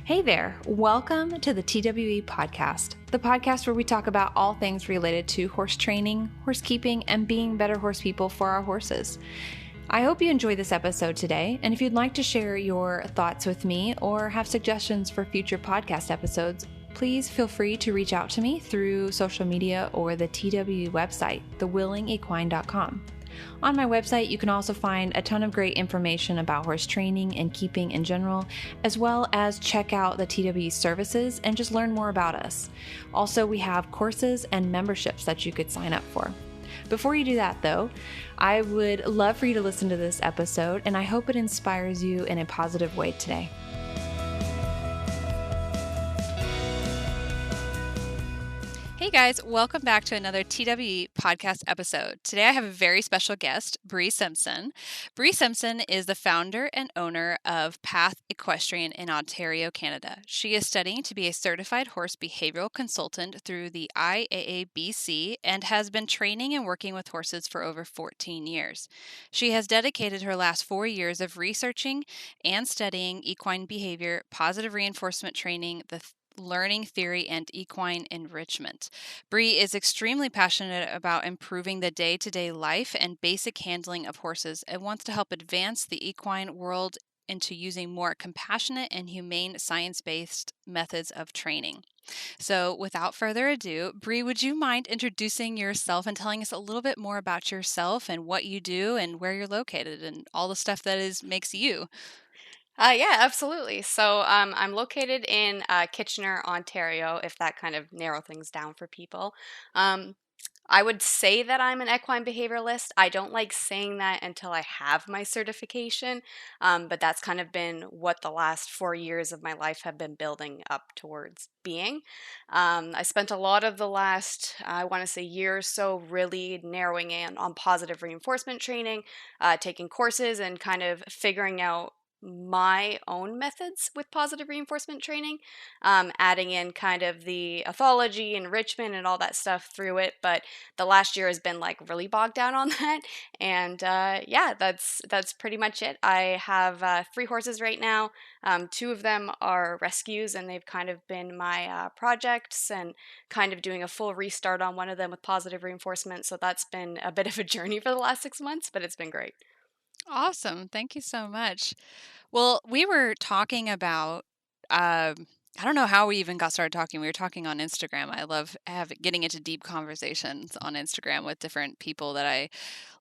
Hey there, welcome to the TWE podcast, the podcast where we talk about all things related to horse training, horse keeping, and being better horse people for our horses. I hope you enjoy this episode today, and if you'd like to share your thoughts with me or have suggestions for future podcast episodes, please feel free to reach out to me through social media or the TWE website, thewillingequine.com. On my website, you can also find a ton of great information about horse training and keeping in general, as well as check out the TWE services and just learn more about us. Also, we have courses and memberships that you could sign up for. Before you do that, though, I would love for you to listen to this episode, and I hope it inspires you in a positive way today. Hey guys, welcome back to another TWE podcast episode. Today I have a very special guest, Brie Simpson. Brie Simpson is the founder and owner of Path Equestrian in Ontario, Canada. She is studying to be a certified horse behavioral consultant through the IAABC and has been training and working with horses for over 14 years. She has dedicated her last 4 years of researching and studying equine behavior, positive reinforcement training, the learning theory, and equine enrichment. Brie is extremely passionate about improving the day-to-day life and basic handling of horses and wants to help advance the equine world into using more compassionate and humane science-based methods of training. So without further ado, Brie, would you mind introducing yourself and telling us a little bit more about yourself and what you do and where you're located and all the stuff that makes you? Yeah, absolutely. I'm located in Kitchener, Ontario, if that kind of narrow things down for people. Um, I would say that I'm an equine behavioralist. I don't like saying that until I have my certification, but that's kind of been what the last 4 years of my life have been building up towards being. I spent a lot of the last, I want to say, year or so really narrowing in on positive reinforcement training, taking courses, and kind of figuring out my own methods with positive reinforcement training, adding in kind of the ethology, enrichment, and all that stuff through it. But the last year has been like really bogged down on that, and yeah, that's pretty much it. I have 3 horses right now. Two of them are rescues, and they've kind of been my projects, and kind of doing a full restart on one of them with positive reinforcement. So that's been a bit of a journey for the last 6 months, but it's been great. Awesome. Thank you so much. Well, we were talking about, I don't know how we even got started talking. We were talking on Instagram. I love getting into deep conversations on Instagram with different people that I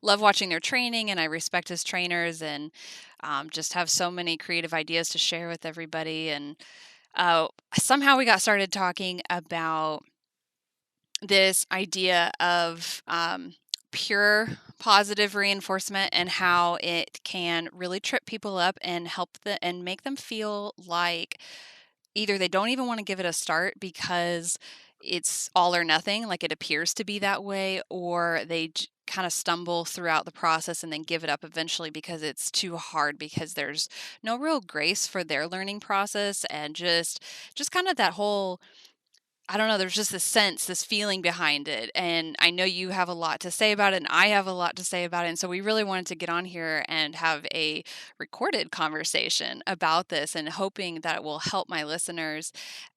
love watching their training and I respect as trainers and just have so many creative ideas to share with everybody. And somehow we got started talking about this idea of pure positive reinforcement and how it can really trip people up and and make them feel like either they don't even want to give it a start because it's all or nothing, like it appears to be that way, or they kind of stumble throughout the process and then give it up eventually because it's too hard because there's no real grace for their learning process and just kind of that whole, I don't know, there's just this sense, this feeling behind it. And I know you have a lot to say about it, and I have a lot to say about it. And so we really wanted to get on here and have a recorded conversation about this and hoping that it will help my listeners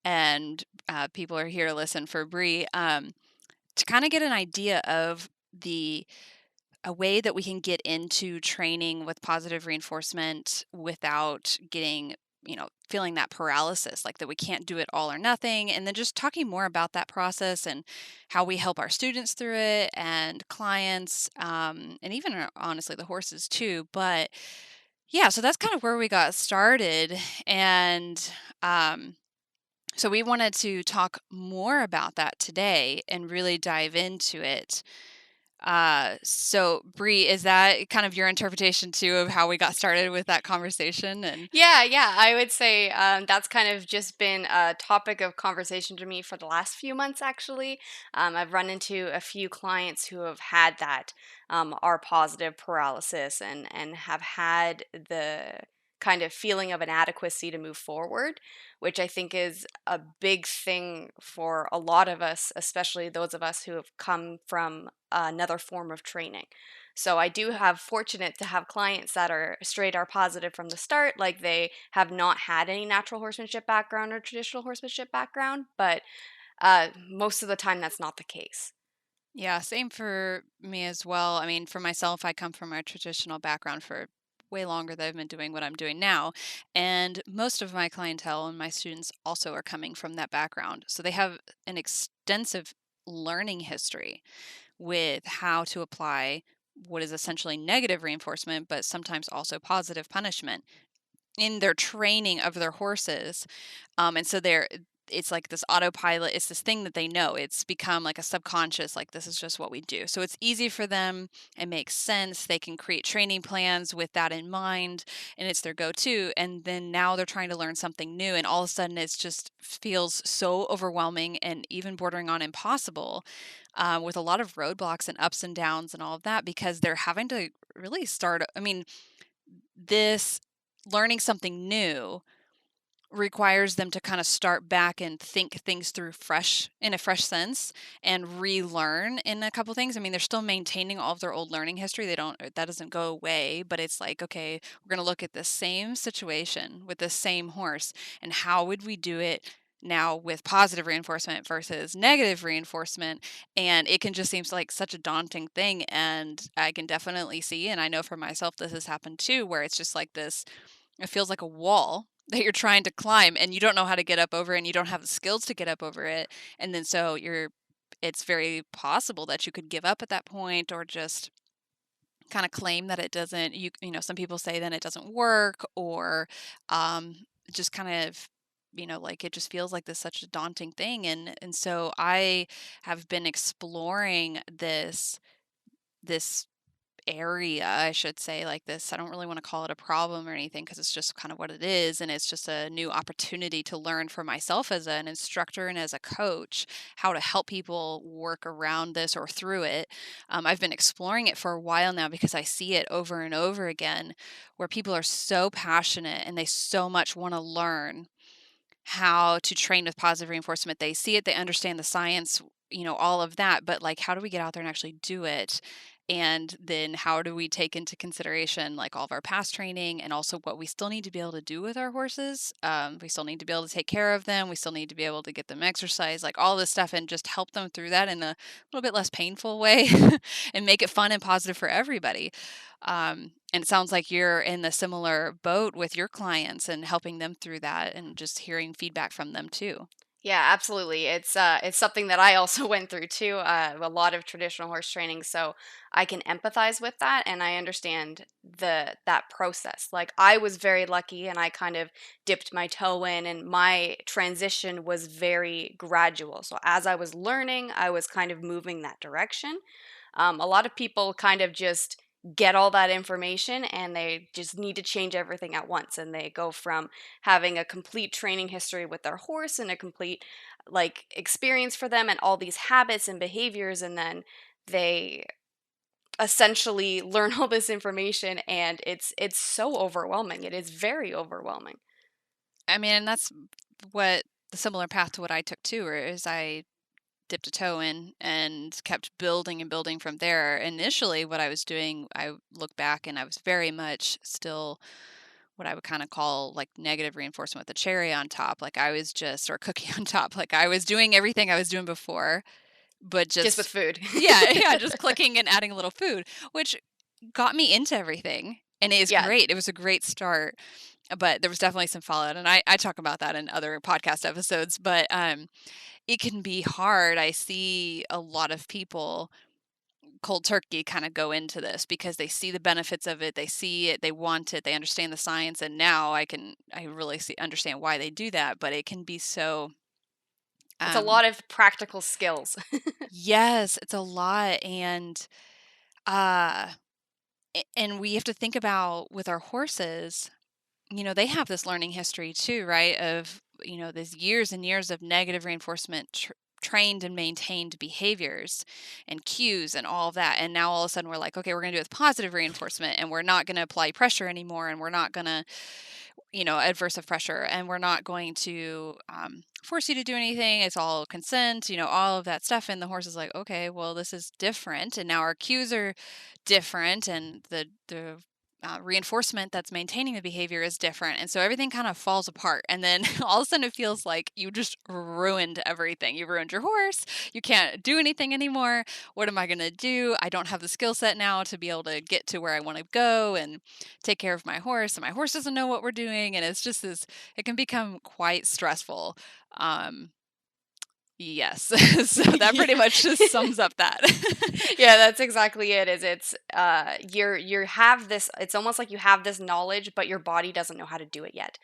and people are here to listen for Brie to kind of get an idea of a way that we can get into training with positive reinforcement without getting, feeling that paralysis, like that we can't do it all or nothing. And then just talking more about that process and how we help our students through it and clients, and even honestly the horses too. But yeah, so that's kind of where we got started. And so we wanted to talk more about that today and really dive into it. So Bree, is that kind of your interpretation too of how we got started with that conversation? And Yeah, I would say that's kind of just been a topic of conversation to me for the last few months, actually. I've run into a few clients who have had that R positive paralysis and have had the kind of feeling of inadequacy to move forward, which I think is a big thing for a lot of us, especially those of us who have come from another form of training. So I do have fortunate to have clients that are straight R positive from the start, like they have not had any natural horsemanship background or traditional horsemanship background, but most of the time that's not the case. Yeah, same for me as well. I mean, for myself, I come from a traditional background for way longer than I've been doing what I'm doing now. And most of my clientele and my students also are coming from that background. So they have an extensive learning history with how to apply what is essentially negative reinforcement, but sometimes also positive punishment in their training of their horses. And so it's like this autopilot, it's this thing that they know. It's become like a subconscious, like this is just what we do. So it's easy for them. It makes sense. They can create training plans with that in mind, and it's their go-to. And then now they're trying to learn something new, and all of a sudden it's just feels so overwhelming and even bordering on impossible, with a lot of roadblocks and ups and downs and all of that because they're having to really start. I mean, this learning something new requires them to kind of start back and think things through fresh in a fresh sense and relearn in a couple things. I mean, they're still maintaining all of their old learning history. They don't that doesn't go away, but it's like, okay, we're going to look at the same situation with the same horse and how would we do it now with positive reinforcement versus negative reinforcement. And it can just seem like such a daunting thing, and I can definitely see, and I know for myself this has happened too, where it's just like this, it feels like a wall that you're trying to climb and you don't know how to get up over it and you don't have the skills to get up over it. And then so it's very possible that you could give up at that point or just kind of claim that it doesn't, you know, some people say then it doesn't work, or um just kind of, like it just feels like this such a daunting thing. And so I have been exploring this area, I should say, like this. I don't really want to call it a problem or anything because it's just kind of what it is. And it's just a new opportunity to learn for myself as an instructor and as a coach how to help people work around this or through it. I've been exploring it for a while now because I see it over and over again where people are so passionate and they so much want to learn how to train with positive reinforcement. They see it, they understand the science, all of that, but like how do we get out there and actually do it? And then how do we take into consideration like all of our past training and also what we still need to be able to do with our horses? We still need to be able to take care of them. We still need to be able to get them exercise, like all this stuff, and just help them through that in a little bit less painful way and make it fun and positive for everybody. And it sounds like you're in the similar boat with your clients and helping them through that and just hearing feedback from them too. Yeah, absolutely. It's something that I also went through too. A lot of traditional horse training, so I can empathize with that, and I understand that process. Like I was very lucky, and I kind of dipped my toe in, and my transition was very gradual. So as I was learning, I was kind of moving that direction. A lot of people kind of just get all that information and they just need to change everything at once, and they go from having a complete training history with their horse and a complete like experience for them and all these habits and behaviors, and then they essentially learn all this information, and it's so overwhelming. It is very overwhelming. I mean, and that's what the similar path to what I took too, is I dipped a toe in and kept building and building from there. Initially, what I was doing, I look back and I was very much still what I would kind of call like negative reinforcement with the cherry on top. Like I was just, or cookie on top. Like I was doing everything I was doing before, but Just with just, food. yeah, yeah, just clicking and adding a little food, which got me into everything. And it is Yeah, great. It was a great start, but there was definitely some fallout. And I talk about that in other podcast episodes, but it can be hard. I see a lot of people cold turkey kind of go into this because they see the benefits of it, they see it, they want it, they understand the science, and now I really see understand why they do that, but it can be so it's a um lot of practical skills. yes, it's a lot. And uh and we have to think about with our horses, they have this learning history too, right? Of, these years and years of negative reinforcement trained and maintained behaviors and cues and all of that. And now all of a sudden we're like, okay, we're going to do it with positive reinforcement, and we're not going to apply pressure anymore, and we're not going to, adversive pressure, and we're not going to force you to do anything. It's all consent, all of that stuff. And the horse is like, okay, well, this is different. And now our cues are different, and the reinforcement that's maintaining the behavior is different. And so everything kind of falls apart. And then all of a sudden it feels like you just ruined everything. You ruined your horse. You can't do anything anymore. What am I going to do? I don't have the skill set now to be able to get to where I want to go and take care of my horse. And my horse doesn't know what we're doing. And it's just it can become quite stressful. Um, yes. So that Yeah. pretty much just sums up that. Yeah, that's exactly it. Is it's you have this, it's almost like you have this knowledge, but your body doesn't know how to do it yet.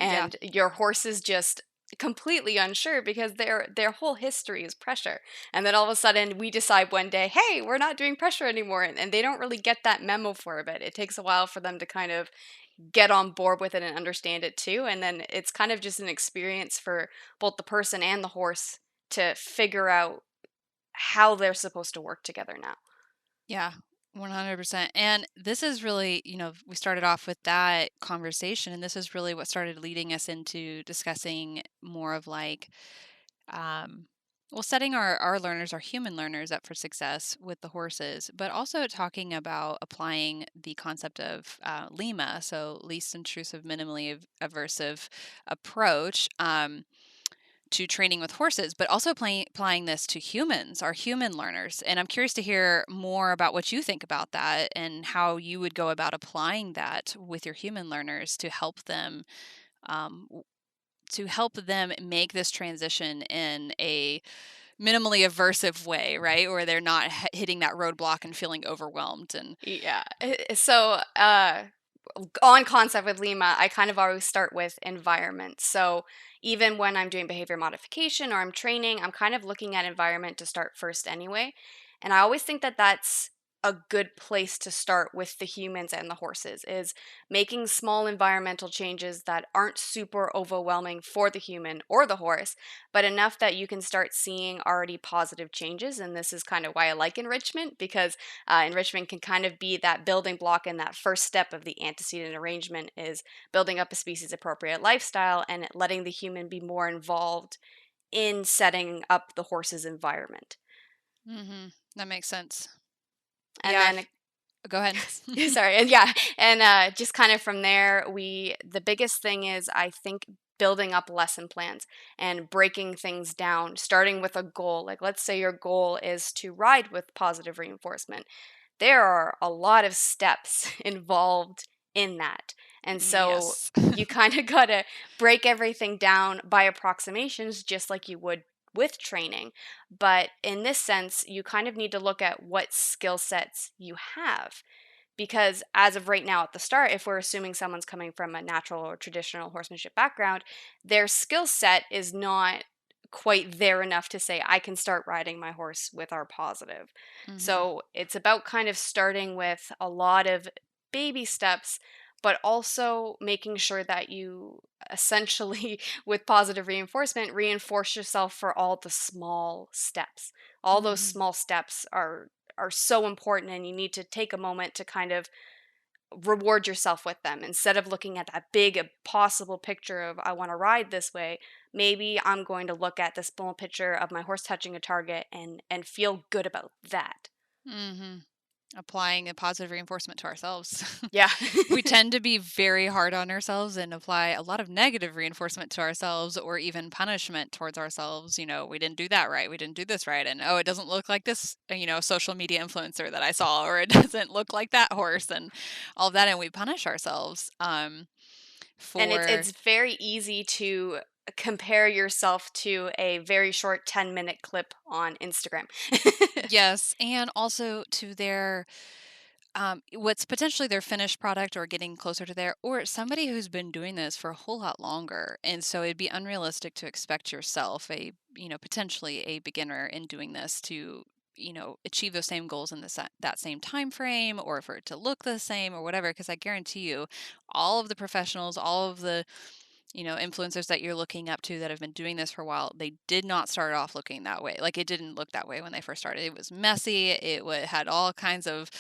Yeah. And your horse is just completely unsure because their whole history is pressure. And then all of a sudden we decide one day, hey, we're not doing pressure anymore. And they don't really get that memo for a bit. It takes a while for them to kind of get on board with it and understand it too. And then it's kind of just an experience for both the person and the horse to figure out how they're supposed to work together now. Yeah, 100%. And this is really, we started off with that conversation, and this is really what started leading us into discussing more of like, um, well, setting our learners, our human learners, up for success with the horses, but also talking about applying the concept of LIMA, so least intrusive, minimally aversive approach. To training with horses, but also applying this to humans, our human learners. And I'm curious to hear more about what you think about that and how you would go about applying that with your human learners to help them um, make this transition in a minimally aversive way, right? Where they're not hitting that roadblock and feeling overwhelmed. And Yeah. So, on concept with Lima, I kind of always start with environment. So, even when I'm doing behavior modification or I'm training, I'm kind of looking at environment to start first anyway. And I always think that that's a good place to start with the humans and the horses is making small environmental changes that aren't super overwhelming for the human or the horse, but enough that you can start seeing already positive changes. And this is kind of why I like enrichment, because enrichment can kind of be that building block, and that first step of the antecedent arrangement is building up a species appropriate lifestyle and letting the human be more involved in setting up the horse's environment. that makes sense. And Yeah, then go ahead. sorry, and yeah, and just kind of from there, the biggest thing is, I think, building up lesson plans and breaking things down, starting with a goal. Like, let's say your goal is to ride with positive reinforcement. There are a lot of steps involved in that. And so Yes. you kind of got to break everything down by approximations, just like you would with training. But in this sense, you kind of need to look at what skill sets you have. Because as of right now at the start, if we're assuming someone's coming from a natural or traditional horsemanship background, their skill set is not quite there enough to say, I can start riding my horse with our positive. hmm So it's about kind of starting with a lot of baby steps, but also making sure that you essentially, with positive reinforcement, reinforce yourself for all the small steps. All those hmm small steps are so important, and you need to take a moment to kind of reward yourself with them instead of looking at that big possible picture of, I want to ride this way. Maybe I'm going to look at the small picture of my horse touching a target and feel good about that. hmm Applying a positive reinforcement to ourselves. Yeah. We tend to be very hard on ourselves and apply a lot of negative reinforcement to ourselves, or even punishment towards ourselves. We didn't do that right. We didn't do this right. And oh, it doesn't look like this, social media influencer that I saw, or it doesn't look like that horse, and all of that. And we punish ourselves And for, it's very easy to compare yourself to a very short 10-minute clip on Instagram. yes. And also to their what's potentially their finished product, or getting closer to there, or somebody who's been doing this for a whole lot longer. And so it'd be unrealistic to expect yourself, potentially a beginner in doing this, to, achieve those same goals in that same time frame, or for it to look the same or whatever. Because I guarantee you, all of the professionals, all of the influencers that you're looking up to that have been doing this for a while, they did not start off looking that way. Like, it didn't look that way when they first started. It was messy. It had all kinds of,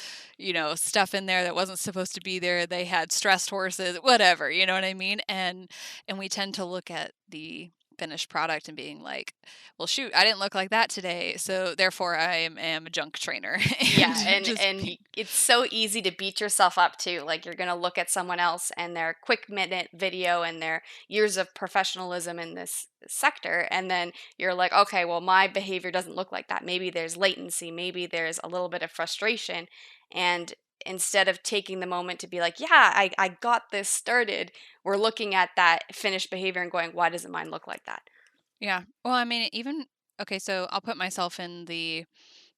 stuff in there that wasn't supposed to be there. They had stressed horses, whatever, you know what I mean? And we tend to look at the finished product and being like, well, shoot, I didn't look like that today, so therefore am a junk trainer. Yeah, And just and it's so easy to beat yourself up too. Like you're gonna look at someone else and their quick minute video and their years of professionalism in this sector, and then you're like, okay, well, my behavior doesn't look like that. Maybe there's latency, maybe there's a little bit of frustration, and instead of taking the moment to be like, yeah, I got this started, we're looking at that finished behavior and going, why doesn't mine look like that? yeah. Well, I mean, even okay, so I'll put myself in the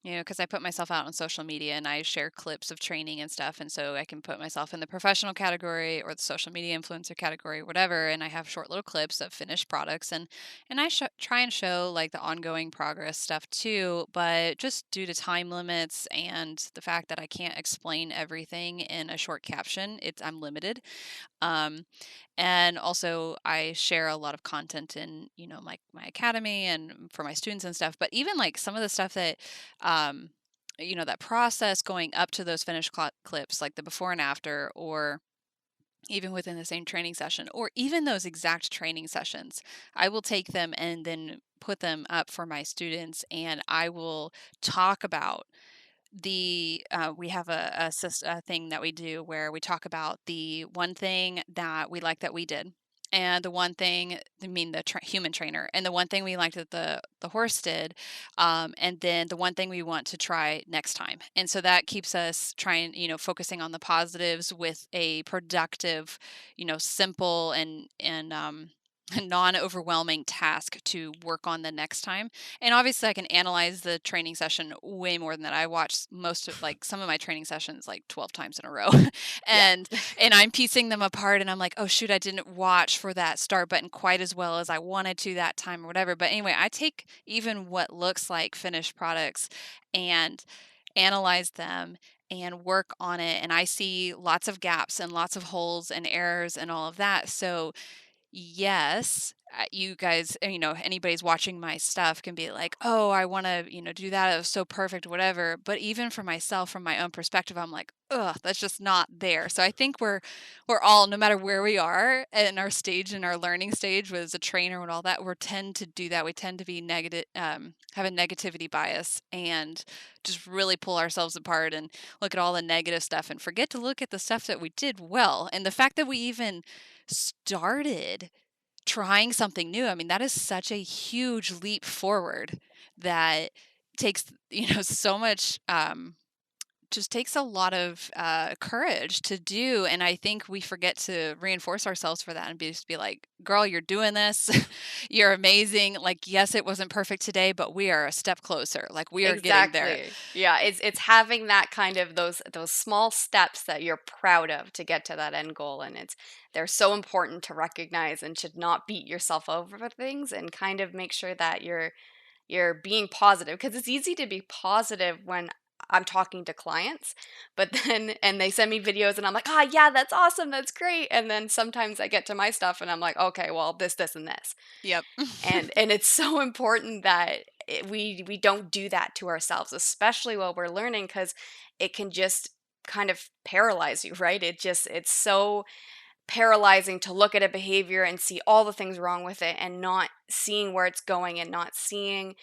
because I put myself out on social media and I share clips of training and stuff. And so I can put myself in the professional category or the social media influencer category, whatever. And I have short little clips of finished products. And I try and show like the ongoing progress stuff too. But just due to time limits and the fact that I can't explain everything in a short caption, I'm limited. Um, and also I share a lot of content in, my academy and for my students and stuff. But even like some of the stuff that, um, that process going up to those finished clips, like the before and after, or even within the same training session, or even those exact training sessions, I will take them and then put them up for my students, and I will talk about we have a thing that we do where we talk about the one thing that we like that we did, and the one thing, I mean the human trainer, and the one thing we liked that the horse did, and then the one thing we want to try next time. And so that keeps us trying, focusing on the positives with a productive, simple and non-overwhelming task to work on the next time. And obviously I can analyze the training session way more than that. I watch most of like some of my training sessions like 12 times in a row. Yeah. and and I'm piecing them apart and I'm like, "Oh shoot, I didn't watch for that start button quite as well as I wanted to that time or whatever." But anyway, I take even what looks like finished products and analyze them and work on it, and I see lots of gaps and lots of holes and errors and all of that. So yes, you guys, anybody's watching my stuff can be like, "Oh, I want to, do that. It was so perfect, whatever." But even for myself, from my own perspective, I'm like, "Ugh, that's just not there." So I think we're all, no matter where we are in our stage, in our learning stage, as a trainer and all that, we tend to do that. We tend to be negative, have a negativity bias, and just really pull ourselves apart and look at all the negative stuff and forget to look at the stuff that we did well. And the fact that we even started trying something new, I mean, that is such a huge leap forward that takes, so much, just takes a lot of courage to do. And I think we forget to reinforce ourselves for that and just be like, girl, you're doing this. You're amazing. Like, yes, it wasn't perfect today, but we are a step closer. Like, we are getting there. Exactly. Yeah, it's having that kind of those small steps that you're proud of to get to that end goal, and they're so important to recognize and should not beat yourself over for things and kind of make sure that you're being positive because it's easy to be positive when I'm talking to clients, but then and they send me videos and I'm like, "Ah, yeah, that's awesome. That's great." And then sometimes I get to my stuff and I'm like, "Okay, well, this and this." Yep. And it's so important that we don't do that to ourselves, especially while we're learning, because it can just kind of paralyze you, right? It's so paralyzing to look at a behavior and see all the things wrong with it and not seeing where it's going and not seeing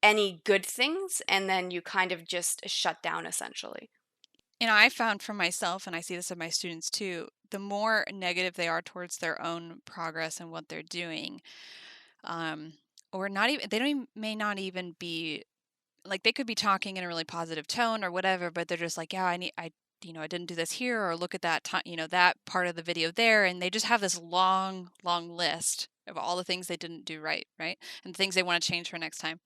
any good things, and then you kind of just shut down essentially. I found for myself, and I see this in my students too, the more negative they are towards their own progress and what they're doing, um, or not even, they don't even, may not even be like, they could be talking in a really positive tone or whatever, but they're just like, yeah, I didn't do this here, or look at that time, that part of the video there. And they just have this long, long list of all the things they didn't do right, right? And things they want to change for next time.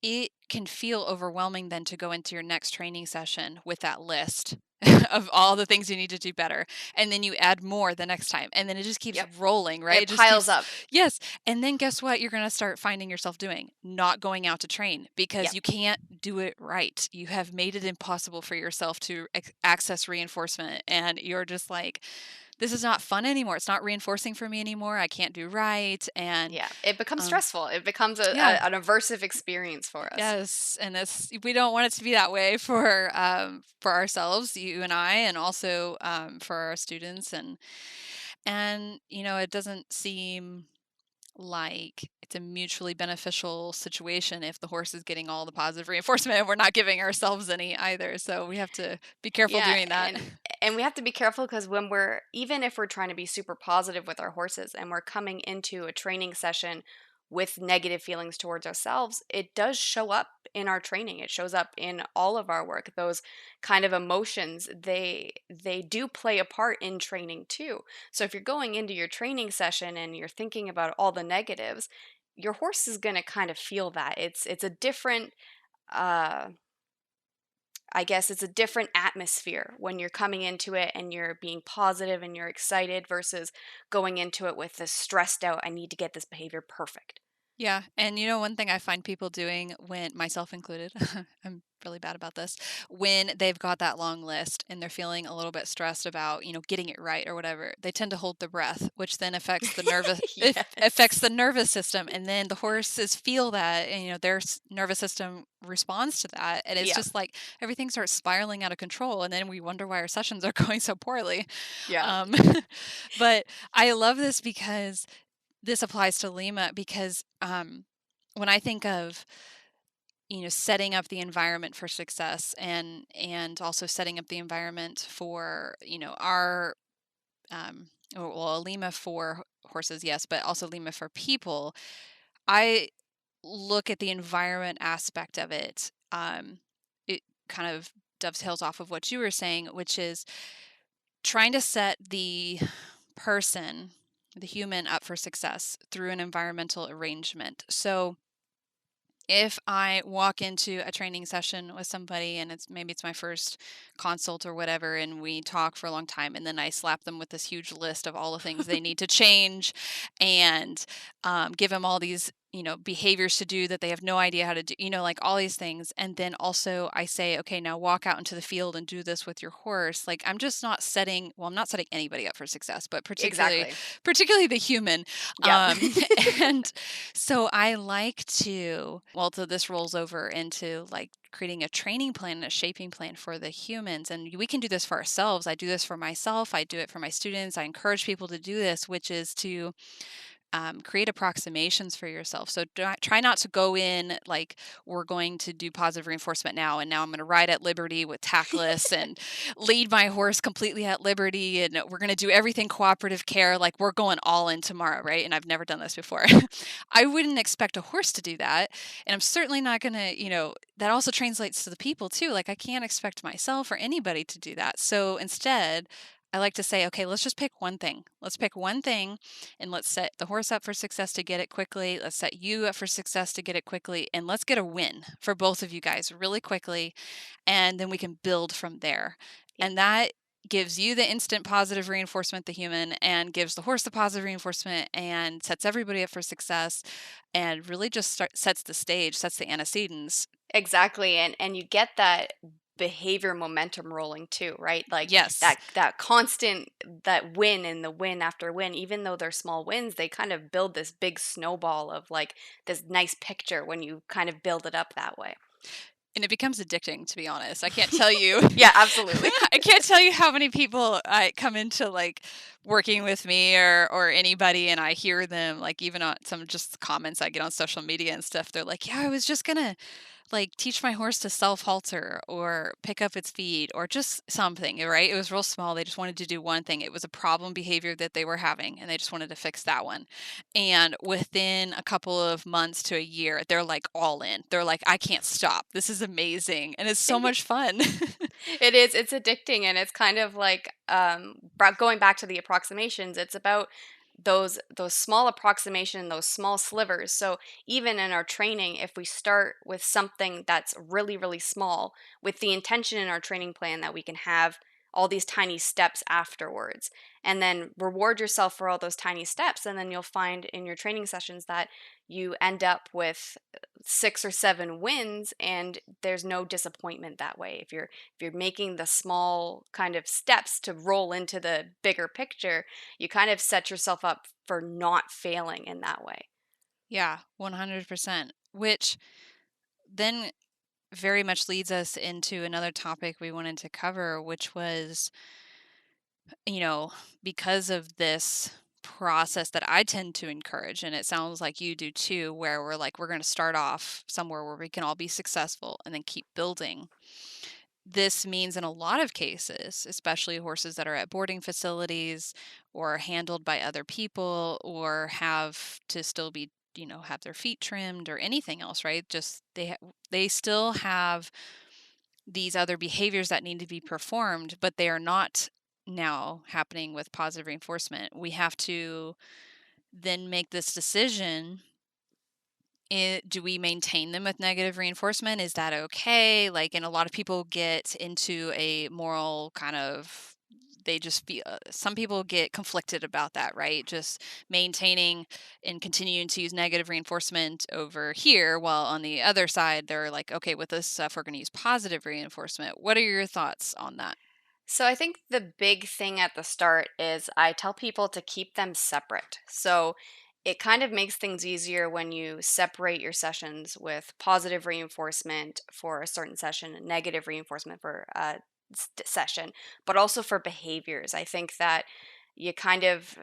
It can feel overwhelming then to go into your next training session with that list of all the things you need to do better. And then you add more the next time. And then it just keeps Yep. rolling, right? It It just piles keeps, up. yes. And then guess what? You're going to start finding yourself doing? Not going out to train because Yep. you can't do it right. You have made it impossible for yourself to access reinforcement. And you're just like, this is not fun anymore. It's not reinforcing for me anymore. I can't do right. And Yeah, it becomes um, stressful. It becomes yeah, an aversive experience for us. yes, and this we don't want it to be that way for ourselves, you and I, and also for our students, and it doesn't seem like it's a mutually beneficial situation if the horse is getting all the positive reinforcement and we're not giving ourselves any either. So we have to be careful Yeah, doing that. and we have to be careful because when we're even if we're trying to be super positive with our horses and we're coming into a training session with negative feelings towards ourselves, it does show up in our training. It shows up in all of our work. Those kind of emotions, they do play a part in training too. So if you're going into your training session and you're thinking about all the negatives, your horse is going to kind of feel that. It's a different uh I guess it's a different atmosphere when you're coming into it and you're being positive and you're excited versus going into it with this stressed out, I need to get this behavior perfect. Yeah, and one thing I find people doing when myself included, I'm really bad about this, when they've got that long list and they're feeling a little bit stressed about, getting it right or whatever, they tend to hold their breath, which then affects the nervous it affects Yes. the nervous system, and then the horses feel that, and their nervous system responds to that, and it's Yeah. just like everything starts spiraling out of control, and then we wonder why our sessions are going so poorly. Yeah. Um, but I love this because this applies to Lima because when I think of setting up the environment for success and also setting up the environment for our well, Lima for horses, yes, but also Lima for people. I look at the environment aspect of it. It kind of dovetails off of what you were saying, which is trying to set the person, the human, up for success through an environmental arrangement. So if I walk into a training session with somebody and maybe it's my first consult or whatever, and we talk for a long time, and then I slap them with this huge list of all the things they need to change, and give them all these behaviors to do that they have no idea how to do, like all these things, and then also I say, okay, now walk out into the field and do this with your horse. Like I'm just not setting, well, I'm not setting anybody up for success, but particularly Exactly. particularly the human. Yep. um, and so I like to, well, so this rolls over into like creating a training plan and a shaping plan for the humans. And we can do this for ourselves. I do this for myself. I do it for my students. I encourage people to do this, which is to create approximations for yourself. So try not to go in like we're going to do positive reinforcement now, and now I'm going to ride at liberty with tackless and lead my horse completely at liberty, and we're going to do everything cooperative care. Like we're going all in tomorrow, right? And I've never done this before. I wouldn't expect a horse to do that, and I'm certainly not going to, that also translates to the people too. Like I can't expect myself or anybody to do that. So instead, I like to say, okay, let's just pick one thing. Let's pick one thing and let's set the horse up for success to get it quickly. Let's set you up for success to get it quickly. And let's get a win for both of you guys really quickly. And then we can build from there. Yep. And that gives you the instant positive reinforcement, the human, and gives the horse the positive reinforcement and sets everybody up for success and really just sets the stage, sets the antecedents. Exactly. And you get that behavior momentum rolling too, right? Like Yes. that constant that win and the win after win, even though they're small wins, they kind of build this big snowball of like this nice picture when you kind of build it up that way. And it becomes addicting, to be honest. I can't tell you. Yeah, absolutely. I can't tell you how many people I come into like working with me or anybody, and I hear them like even on some just comments I get on social media and stuff. They're like, "Yeah, I was just gonna like teach my horse to self halter or pick up its feet or just something, right? It was real small. They just wanted to do one thing. It was a problem behavior that they were having, and they just wanted to fix that one. And within a couple of months to a year, they're like all in. They're like, I can't stop. This is amazing. And it's so much fun. It is. It's addicting, and it's kind of like going back to the approximations. It's about those small approximation, those small slivers. So even in our training, if we start with something that's really really small, with the intention in our training plan that we can have all these tiny steps afterwards, and then reward yourself for all those tiny steps. And then you'll find in your training sessions that you end up with 6 or 7 wins, and there's no disappointment that way. If you're making the small kind of steps to roll into the bigger picture, you kind of set yourself up for not failing in that way. Yeah, 100%. Which then very much leads us into another topic we wanted to cover, which was, you know, because of this process that I tend to encourage, and it sounds like you do too, where we're like, we're going to start off somewhere where we can all be successful and then keep building. This means in a lot of cases, especially horses that are at boarding facilities or handled by other people or have to still be, have their feet trimmed or anything else, right? Just they still have these other behaviors that need to be performed, but they are not now happening with positive reinforcement. We have to then make this decision. Do we maintain them with negative reinforcement? Is that okay? Like, and a lot of people get into a moral kind of, they just feel, some people get conflicted about that, right? Just maintaining and continuing to use negative reinforcement over here, while on the other side, they're like, okay, with this stuff, we're going to use positive reinforcement. What are your thoughts on that? So I think the big thing at the start is I tell people to keep them separate. So it kind of makes things easier when you separate your sessions with positive reinforcement for a certain session and negative reinforcement for a session, but also for behaviors. I think that you kind of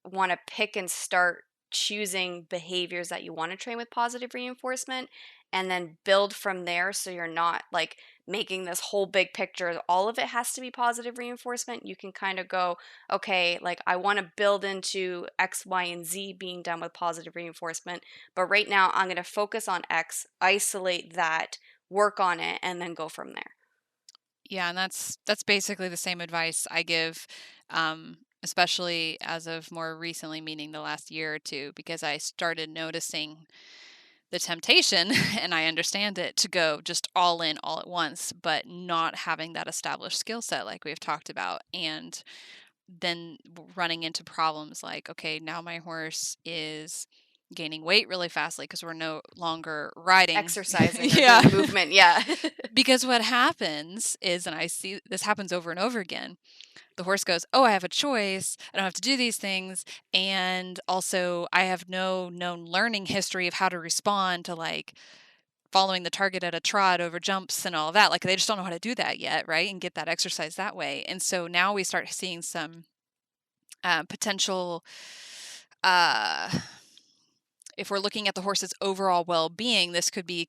want to pick and start choosing behaviors that you want to train with positive reinforcement and then build from there, so you're not like making this whole big picture, all of it has to be positive reinforcement. You can kind of go, okay, like I want to build into X, Y, and Z being done with positive reinforcement, but right now I'm going to focus on X, isolate that, work on it, and then go from there. Yeah, and that's basically the same advice I give, especially as of more recently, meaning the last year or two, because I started noticing the temptation, and I understand it, to go just all in all at once, but not having that established skill set like we've talked about. And then running into problems like, okay, now my horse is gaining weight really fastly because we're no longer riding. Exercising or Yeah. doing movement, yeah. Because what happens is, and I see this happens over and over again, the horse goes, oh, I have a choice. I don't have to do these things. And also, I have no known learning history of how to respond to like following the target at a trot over jumps and all of that. Like they just don't know how to do that yet, right? And get that exercise that way. And so now we start seeing some potential. Uh, if we're looking at the horse's overall well-being, this could be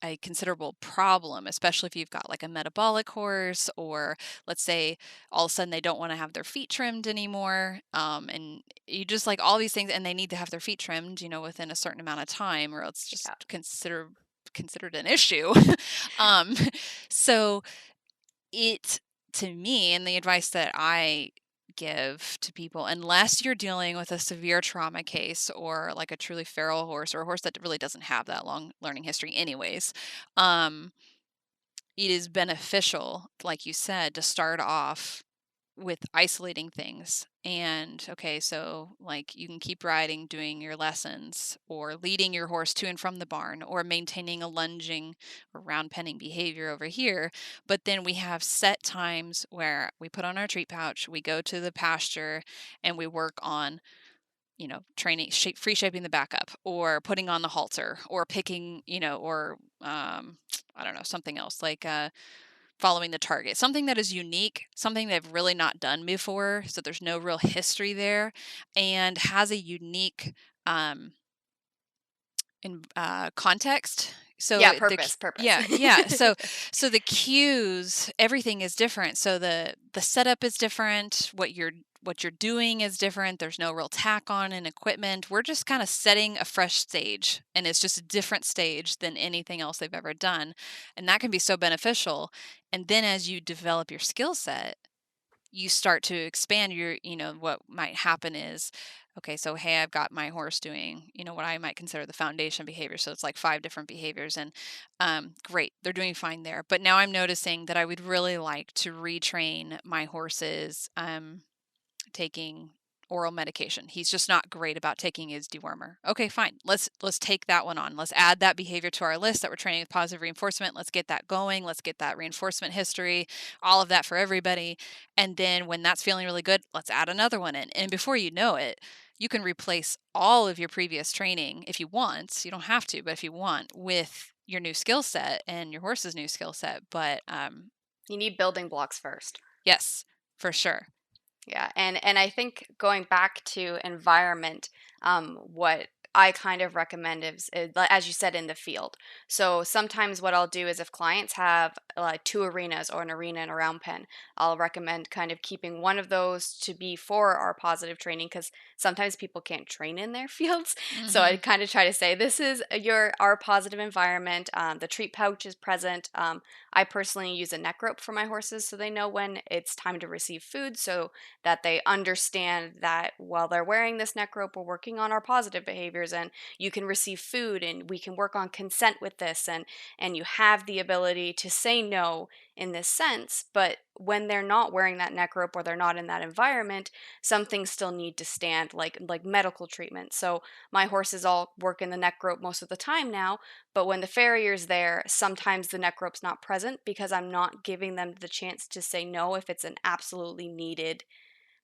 a considerable problem, especially if you've got like a metabolic horse, or let's say all of a sudden they don't want to have their feet trimmed anymore, and you just like all these things, and they need to have their feet trimmed, within a certain amount of time, or it's just Yeah. considered an issue. um, so it to me, and the advice that I give to people, unless you're dealing with a severe trauma case or like a truly feral horse or a horse that really doesn't have that long learning history anyways, um, it is beneficial, like you said, to start off with isolating things. And okay, so like you can keep riding, doing your lessons, or leading your horse to and from the barn, or maintaining a lunging or round penning behavior over here. But then we have set times where we put on our treat pouch, we go to the pasture, and we work on, training, free shaping the back up, or putting on the halter, or picking, or I don't know, something else like following the target, something that is unique, something they've really not done before, so there's no real history there, and has a unique um, context. So Yeah, the purpose. yeah, yeah. So the cues, everything is different. So the setup is different. What you're doing is different. There's no real tack on and equipment. We're just kind of setting a fresh stage, and it's just a different stage than anything else they've ever done, and that can be so beneficial. And then as you develop your skill set, you start to expand what might happen is Okay, so hey, I've got my horse doing, what I might consider the foundation behavior. So it's like 5 different behaviors, and great, they're doing fine there. But now I'm noticing that I would really like to retrain my horses taking oral medication. He's just not great about taking his dewormer. Okay, fine. Let's take that one on. Let's add that behavior to our list that we're training with positive reinforcement. Let's get that going. Let's get that reinforcement history, all of that for everybody. And then when that's feeling really good, let's add another one in. And before you know it, you can replace all of your previous training if you want. You don't have to, but if you want, with your new skill set and your horse's new skill set. But You need building blocks first. yes, for sure. Yeah, and I think going back to environment, what I kind of recommend is, as you said, in the field. So sometimes what I'll do is if clients have like two arenas or an arena and a round pen, I'll recommend kind of keeping one of those to be for our positive training because sometimes people can't train in their fields. So I Hmm. kind of try to say this is our positive environment. The treat pouch is present. I personally use a neck rope for my horses so they know when it's time to receive food. So that they understand that while they're wearing this neck rope, we're working on our positive behaviors and you can receive food and we can work on consent with this and you have the ability to say no in this sense. But when they're not wearing that neck rope or they're not in that environment, some things still need to stand, like medical treatment. So my horses all work in the neck rope most of the time now, but when the farrier's there, sometimes the neck rope's not present because I'm not giving them the chance to say no if it's an absolutely needed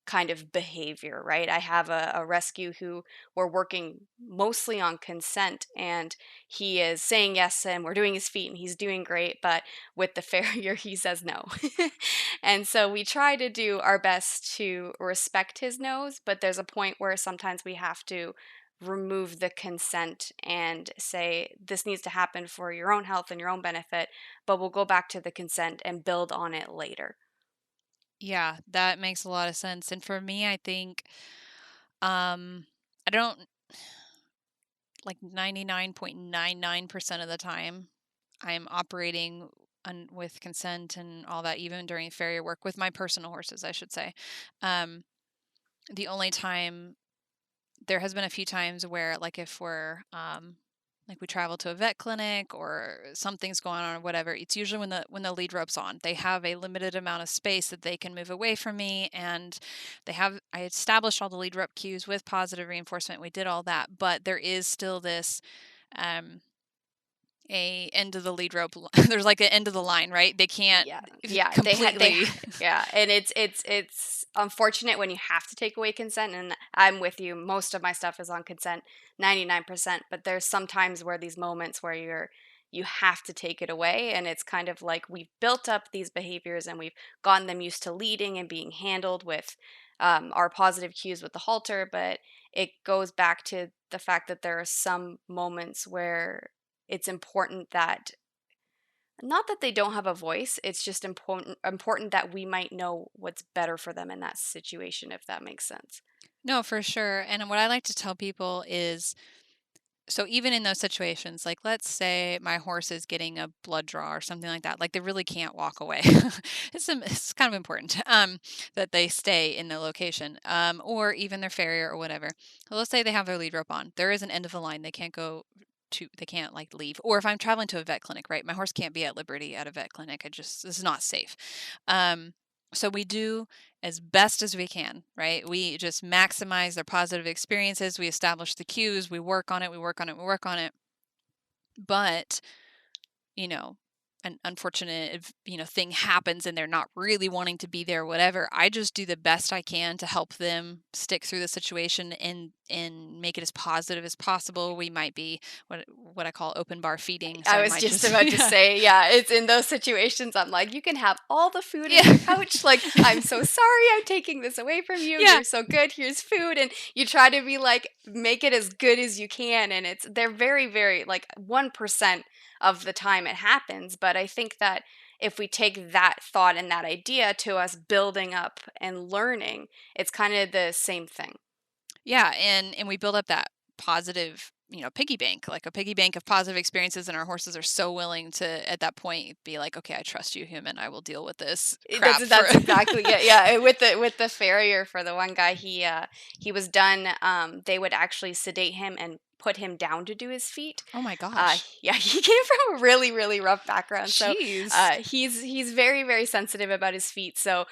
kind of behavior, right? I have a rescue who we're working mostly on consent and he is saying yes and we're doing his feet and he's doing great, but with the farrier, he says no. And so we try to do our best to respect his no's, but there's a point where sometimes we have to remove the consent and say this needs to happen for your own health and your own benefit, but we'll go back to the consent and build on it later. Yeah, that makes a lot of sense. And for me, I think I don't like 99.99% of the time I'm operating with consent and all that, even during farrier work with my personal horses, I should say. Um, the only time there has been a few times where, like, if we're like we travel to a vet clinic or something's going on or whatever, it's usually when the lead rope's on. They have a limited amount of space that they can move away from me, and I established all the lead rope cues with positive reinforcement. We did all that, but there is still this um a end of the lead rope. There's like an end of the line, right? They can't Yeah, yeah, completely. yeah, and it's unfortunate when you have to take away consent, and I'm with you. Most of my stuff is on consent, 99%, but there's some times where these moments where you have to take it away, and it's kind of like we've built up these behaviors and we've gotten them used to leading and being handled with our positive cues with the halter, but it goes back to the fact that there are some moments where it's important that not that they don't have a voice, it's just important that we might know what's better for them in that situation, if that makes sense. No, for sure. And what I like to tell people is, so even in those situations, like let's say my horse is getting a blood draw or something like that, like they really can't walk away. It's kind of important that they stay in the location, or even their farrier or whatever. So let's say they have their lead rope on. There is an end of the line. They can't go they can't like leave. Or if I'm traveling to a vet clinic, right? My horse can't be at liberty at a vet clinic. This is not safe. Um, so we do as best as we can, right? We just maximize their positive experiences. We establish the cues. We work on it. We work on it. We work on it. But, you know, an unfortunate, thing happens and they're not really wanting to be there, whatever. I just do the best I can to help them stick through the situation and make it as positive as possible. We might be what I call open bar feeding. So I I was might just just about to yeah. say, yeah, it's in those situations I'm like, you can have all the food in Yeah. your pouch. Like, I'm so sorry I'm taking this away from you. Yeah. You're so good. Here's food. And you try to be like, make it as good as you can. And they're very, very like 1% of the time it happens. But I think that if we take that thought and that idea to us building up and learning, it's kind of the same thing. Yeah, and we build up that positive piggy bank, like a piggy bank of positive experiences, and our horses are so willing to, at that point, be like, okay, I trust you, human. I will deal with this crap for. That's exactly, yeah, yeah. With the farrier, for the one guy, he was done. They would actually sedate him and put him down to do his feet. Oh my gosh. Yeah, he came from a really, really rough background, so Jeez. he's very, very sensitive about his feet. So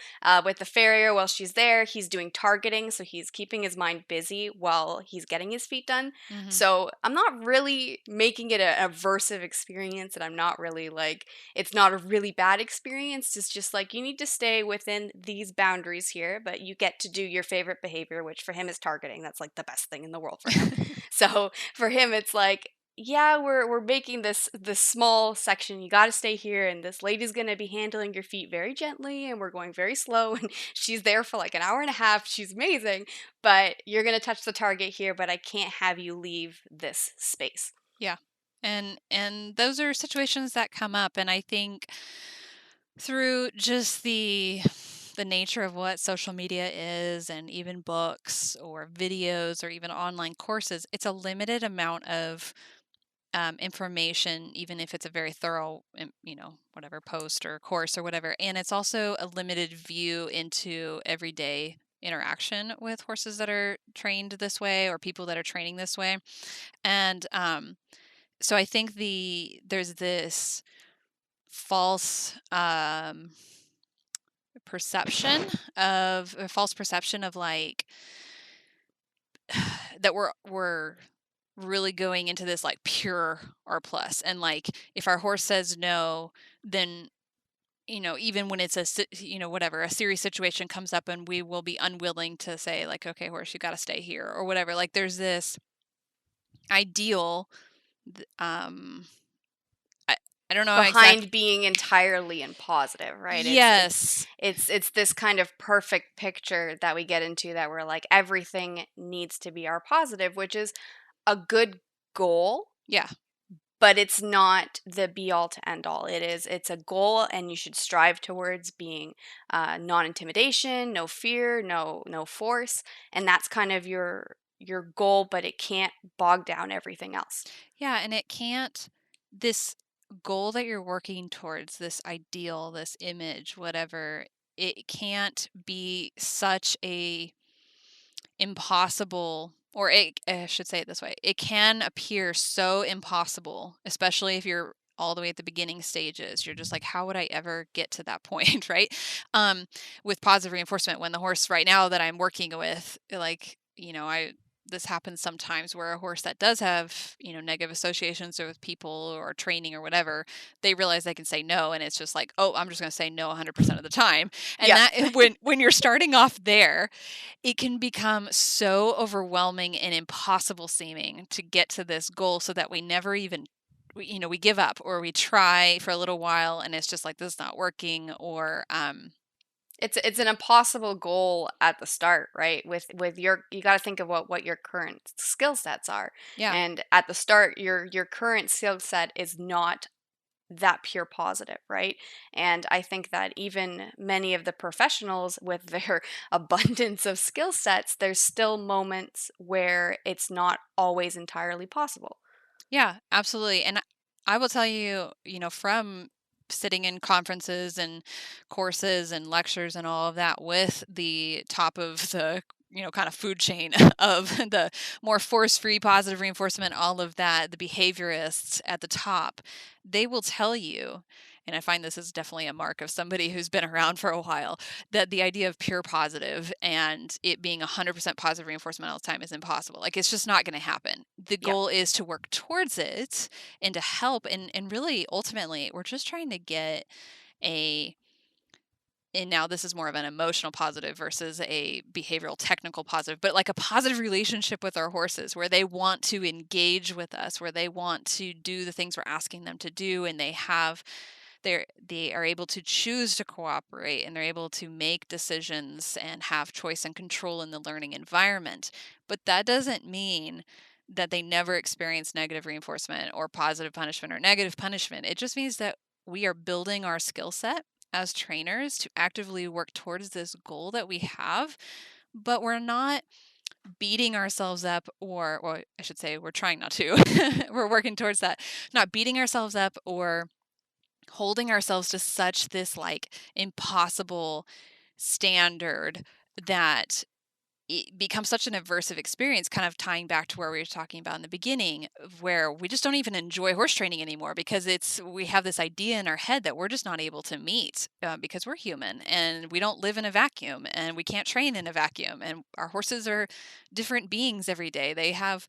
with the farrier, while she's there, he's doing targeting, so he's keeping his mind busy while he's getting his feet done. Hmm. So I'm not really making it a aversive experience, and I'm not really like it's not a really bad experience. It's just like you need to stay within these boundaries here, but you get to do your favorite behavior, which for him is targeting. That's like the best thing in the world for him. So for him, it's like, yeah, we're making this small section. You got to stay here, and this lady's gonna be handling your feet very gently, and we're going very slow. And she's there for like an hour and a half. She's amazing, but you're gonna touch the target here. But I can't have you leave this space. Yeah. And those are situations that come up, and I think through just the nature of what social media is, and even books or videos or even online courses, it's a limited amount of information, even if it's a very thorough, whatever post or course or whatever. And it's also a limited view into everyday interaction with horses that are trained this way or people that are training this way. And so I think there's this false perception of a false perception of like that we're really going into this like pure R plus, and like if our horse says no, then even when it's whatever, a serious situation comes up, and we will be unwilling to say like, okay, horse, you got to stay here or whatever. Like there's this ideal, um I, I don't know how exactly. Behind being entirely in positive, right? Yes. It's this kind of perfect picture that we get into, that we're like everything needs to be our positive, which is a good goal, Yeah. but it's not the be all to end all. It's a goal, and you should strive towards being non-intimidation, no fear, no force, and that's kind of your goal, but it can't bog down everything else. Yeah, and it can't, this goal that you're working towards, this ideal, this image, whatever, it can't be such a impossible, or I should say it this way. It can appear so impossible, especially if you're all the way at the beginning stages. You're just like, how would I ever get to that point, right? Um, with positive reinforcement, when the horse right now that I'm working with, like, I this happens sometimes where a horse that does have, negative associations with people or training or whatever, they realize they can say no, and it's just like, oh, I'm just going to say no 100% of the time. And Yeah. that when you're starting off there, it can become so overwhelming and impossible seeming to get to this goal, so that we never even we give up, or we try for a little while and it's just like, this is not working, or It's an impossible goal at the start, right? With your you got to think of what your current skill sets are. yeah. And at the start, your current skill set is not that pure positive, right? And I think that even many of the professionals with their abundance of skill sets, there's still moments where it's not always entirely possible. Yeah, absolutely. And I will tell you, from sitting in conferences and courses and lectures and all of that with the top of the, kind of food chain of the more force-free positive reinforcement, all of that, the behaviorists at the top, they will tell you, and I find this is definitely a mark of somebody who's been around for a while, that the idea of pure positive and it being 100% positive reinforcement all the time is impossible. Like, it's just not going to happen. The Yeah. goal is to work towards it and to help. And really, ultimately, we're just trying to get a, and now this is more of an emotional positive versus a behavioral technical positive, but like a positive relationship with our horses where they want to engage with us, where they want to do the things we're asking them to do, and they are able to choose to cooperate, and they're able to make decisions and have choice and control in the learning environment. But that doesn't mean that they never experience negative reinforcement or positive punishment or negative punishment. It just means that we are building our skill set as trainers to actively work towards this goal that we have, but we're not beating ourselves up, or I should say we're trying not to. We're working towards that. Not beating ourselves up or holding ourselves to such this like impossible standard that it becomes such an aversive experience, kind of tying back to where we were talking about in the beginning, of where we just don't even enjoy horse training anymore because we have this idea in our head that we're just not able to meet because we're human and we don't live in a vacuum and we can't train in a vacuum, and our horses are different beings every day. They have,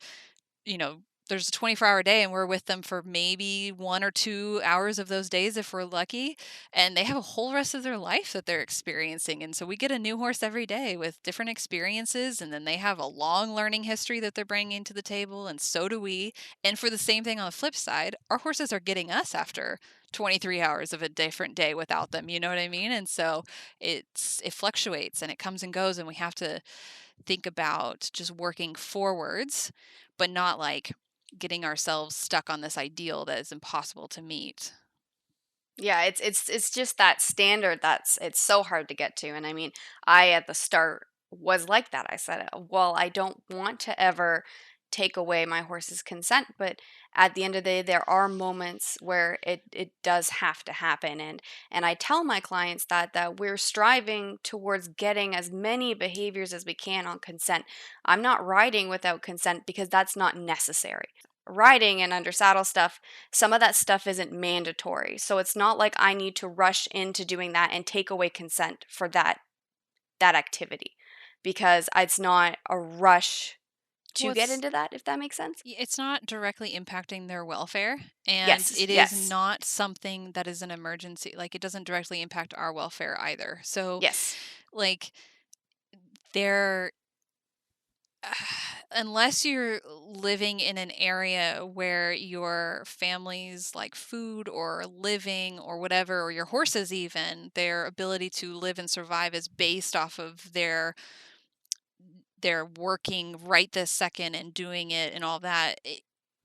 you know, there's a 24-hour day and we're with them for maybe 1 or 2 hours of those days if we're lucky, and they have a whole rest of their life that they're experiencing. And so we get a new horse every day with different experiences, and then they have a long learning history that they're bringing to the table, and so do we. And for the same thing on the flip side, our horses are getting us after 23 hours of a different day without them, you know what I mean? And so it fluctuates and it comes and goes, and we have to think about just working forwards, but not like getting ourselves stuck on this ideal that is impossible to meet. Yeah, it's just that standard that's it's so hard to get to. And I mean, I at the start was like that. I said, well, I don't want to ever take away my horse's consent, but at the end of the day, there are moments where it does have to happen. And I tell my clients that we're striving towards getting as many behaviors as we can on consent. I'm not riding without consent because that's not necessary. Riding and under saddle stuff, some of that stuff isn't mandatory. So it's not like I need to rush into doing that and take away consent for that activity because it's not a rush Well, to get into that, if that makes sense. it's not directly impacting their welfare, and Yes, it is yes, not something that is an emergency. Like, it doesn't directly impact our welfare either. So, yes. like, there unless you're living in an area where your family's like food or living or whatever, or your horses even, their ability to live and survive is based off of their working right this second and doing it and all that,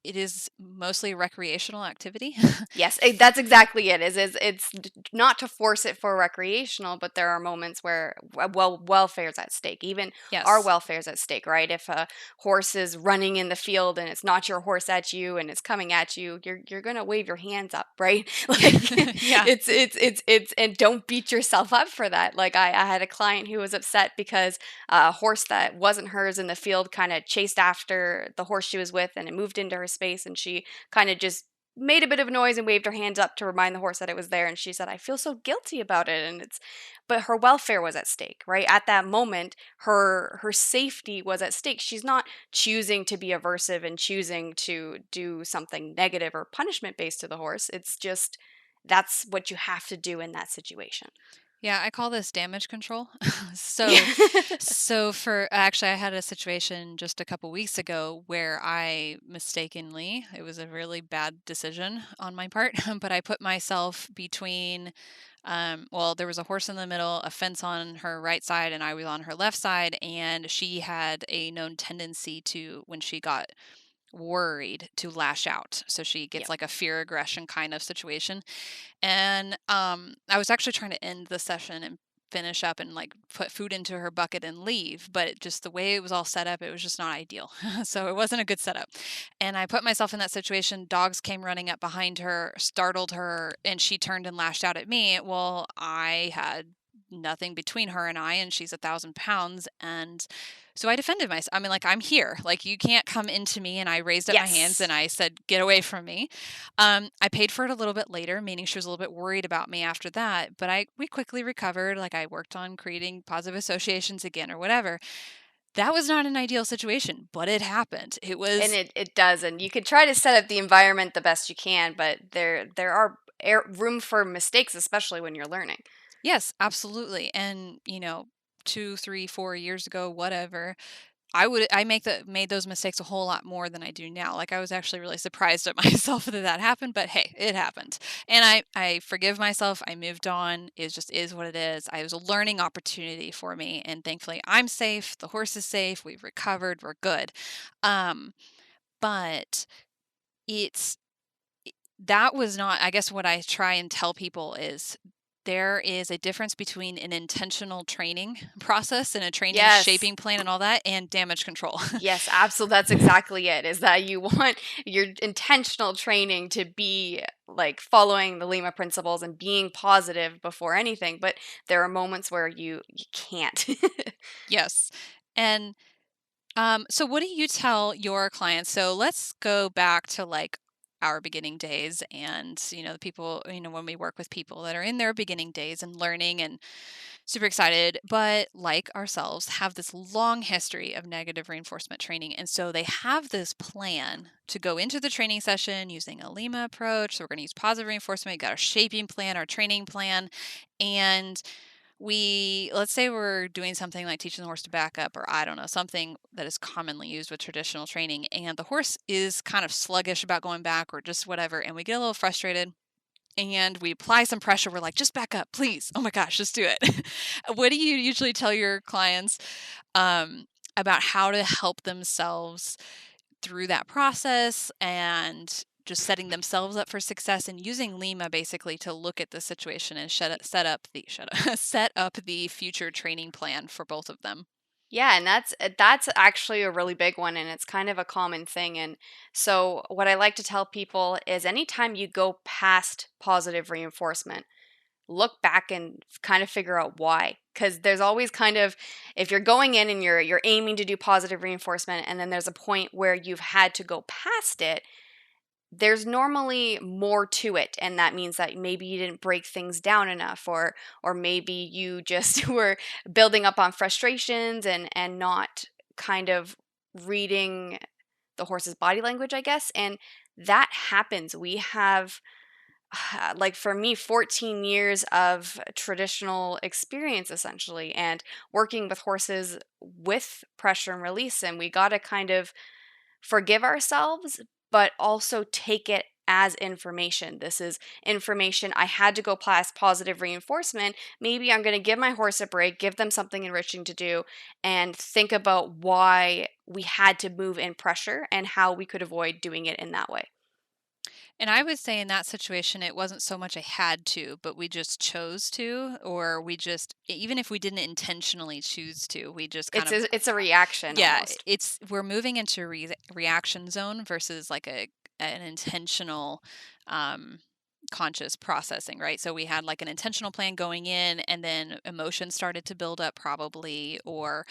it is mostly a recreational activity. Yes, that's exactly it. Is it's not to force it for recreational, but there are moments where welfare's at stake. Even our Yes. welfare's at stake, right? If a horse is running in the field and it's not your horse at you and it's coming at you, you're gonna wave your hands up, right? Like Yeah. it's and don't beat yourself up for that. Like I had a client who was upset because a horse that wasn't hers in the field kind of chased after the horse she was with and it moved into her space, and she kind of just made a bit of a noise and waved her hands up to remind the horse that it was there, and she said, I feel so guilty about it. And it's but her welfare was at stake, right? At that moment, her safety was at stake. She's not choosing to be aversive and choosing to do something negative or punishment based to the horse. It's just that's what you have to do in that situation. Yeah, I call this damage control. So, Yeah. for actually, I had a situation just a couple weeks ago where I mistakenly, it was a really bad decision on my part, but I put myself between, well, there was a horse in the middle, a fence on her right side, and I was on her left side, and she had a known tendency to, when she got worried, to lash out. So she gets Yep. like a fear aggression kind of situation. And, I was actually trying to end the session and finish up and, like, put food into her bucket and leave, but just the way it was all set up, it was just not ideal. So it wasn't a good setup. And I put myself in that situation. Dogs came running up behind her, startled her, and she turned and lashed out at me. Well, I had nothing between her and I, and she's 1,000 pounds, and so I defended myself. I mean, like, I'm here. Like, you can't come into me, and I raised up my hands Yes. and I said, "Get away from me." I paid for it a little bit later, meaning she was a little bit worried about me after that, but we quickly recovered. Like, I worked on creating positive associations again or whatever. That was not an ideal situation, but it happened. It And was it does, and you can try to set up the environment the best you can, but there are room for mistakes, especially when you're learning. yes, absolutely. And, 2, 3, 4 years ago, whatever, I made those mistakes a whole lot more than I do now. Like, I was actually really surprised at myself that that happened, but hey, it happened. And I forgive myself. I moved on. It just is what it is. It was a learning opportunity for me, and thankfully I'm safe. The horse is safe. We've recovered. We're good. Um, but it's that was not, I guess what I try and tell people is there is a difference between an intentional training process and a training Yes. shaping plan and all that and damage control. Yes, absolutely. That's exactly it. Is that you want your intentional training to be like following the Lima principles and being positive before anything, but there are moments where you can't. Yes. And so what do you tell your clients? So let's go back to like our beginning days and, the people, when we work with people that are in their beginning days and learning and super excited, but like ourselves, have this long history of negative reinforcement training. And so they have this plan to go into the training session using a LIMA approach. So we're going to use positive reinforcement, we got our shaping plan, our training plan, and let's say we're doing something like teaching the horse to back up, or I don't know, something that is commonly used with traditional training, and the horse is kind of sluggish about going back or just whatever, and we get a little frustrated and we apply some pressure. We're like, just back up, please. Oh my gosh, just do it. What do you usually tell your clients um, about how to help themselves through that process and just setting themselves up for success and using Lima basically to look at the situation and set up the future training plan for both of them? Yeah, and that's actually a really big one, and it's kind of a common thing. And so what I like to tell people is anytime you go past positive reinforcement, look back and kind of figure out why. Because there's always kind of, if you're going in and you're aiming to do positive reinforcement, and then there's a point where you've had to go past it, there's normally more to it, and that means that maybe you didn't break things down enough, or maybe you just were building up on frustrations and not kind of reading the horse's body language, I guess. And that happens. We have like for me 14 years of traditional experience essentially, and working with horses with pressure and release, and we got to kind of forgive ourselves, but also take it as information. This is information. I had to go past positive reinforcement. Maybe I'm going to give my horse a break, give them something enriching to do, and think about why we had to move in pressure and how we could avoid doing it in that way. And I would say in that situation, it wasn't so much I had to, but we just chose to, or even if we didn't intentionally choose to, we just kind of, It's a reaction yeah, almost. we're moving into reaction zone versus like an intentional, um, conscious processing, right? So we had like an intentional plan going in, and then emotions started to build up, probably, or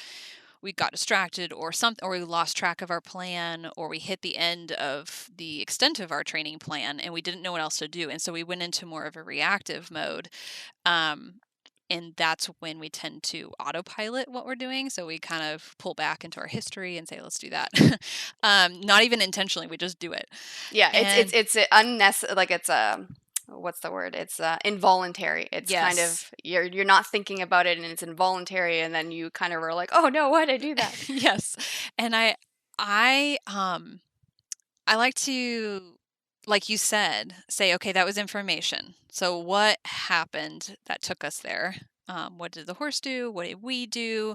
we got distracted or something, or we lost track of our plan, or we hit the end of the extent of our training plan and we didn't know what else to do, and so we went into more of a reactive mode. um, and that's when we tend to autopilot what we're doing, so we kind of pull back into our history and say, let's do that. Not even intentionally, we just do it. Yeah, And it's unnecessary. Like it's a what's the word? It's involuntary. It's kind yes. of you're not thinking about it, and it's involuntary, and then you kind of are like, oh no, why did I do that? Yes. And I like to, like you said, say, okay, that was information. So what happened that took us there? What did the horse do? What did we do?